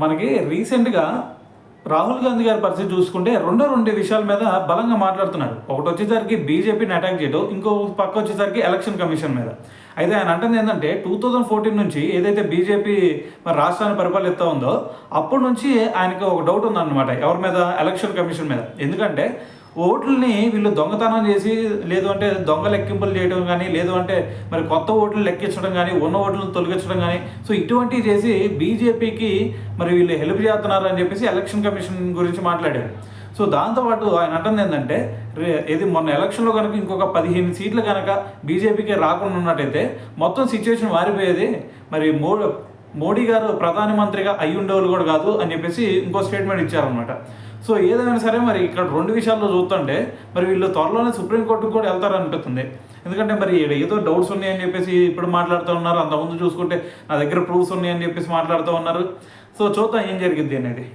మనకి రీసెంట్గా రాహుల్ గాంధీ గారి పరిస్థితి చూసుకుంటే రెండు విషయాల మీద బలంగా మాట్లాడుతున్నాడు. ఒకటి వచ్చేసరికి బీజేపీని అటాక్ చేయడం, ఇంకో పక్క వచ్చేసరికి ఎలక్షన్ కమిషన్ మీద. అయితే ఆయన అంటుంది ఏంటంటే 2014 నుంచి ఏదైతే బీజేపీ మరి రాష్ట్రాన్ని పరిపాలిస్తూ ఉందో అప్పటి నుంచి ఆయనకు ఒక డౌట్ ఉందన్నమాట. ఎవరి మీద? ఎలక్షన్ కమిషన్ మీద. ఎందుకంటే ఓట్లని వీళ్ళు దొంగతనం చేసి, లేదు అంటే దొంగ లెక్కింపులు చేయడం కానీ, లేదు అంటే మరి కొత్త ఓట్లు లెక్కించడం కానీ, ఉన్న ఓట్లను తొలగించడం కానీ, సో ఇటువంటివి చేసి బీజేపీకి మరి వీళ్ళు హెల్ప్ చేస్తున్నారు అని చెప్పేసి ఎలక్షన్ కమిషన్ గురించి మాట్లాడారు. సో దాంతోపాటు ఆయన అంటుంది ఏంటంటే ఇది మొన్న ఎలక్షన్లో కనుక ఇంకొక 15 సీట్లు కనుక బీజేపీకి రాకుండా ఉన్నట్టయితే మొత్తం సిచ్యువేషన్ మారిపోయేది. మరి మోడీ గారు ప్రధానమంత్రిగా అయ్యి ఉండేవాళ్ళు కూడా కాదు అని చెప్పేసి ఇంకో స్టేట్మెంట్ ఇచ్చారనమాట. సో ఏదైనా సరే మరి ఇక్కడ రెండు విషయాల్లో చూస్తుంటే మరి వీళ్ళు త్వరలోనే సుప్రీంకోర్టుకు కూడా వెళ్తారనిపిస్తుంది. ఎందుకంటే మరి ఏదో డౌట్స్ ఉన్నాయని చెప్పేసి ఇప్పుడు మాట్లాడుతూ ఉన్నారు, అంతకుముందు చూసుకుంటే నా దగ్గర ప్రూఫ్స్ ఉన్నాయని చెప్పేసి మాట్లాడుతూ ఉన్నారు. సో చూద్దాం ఏం జరిగిద్ది అనేది.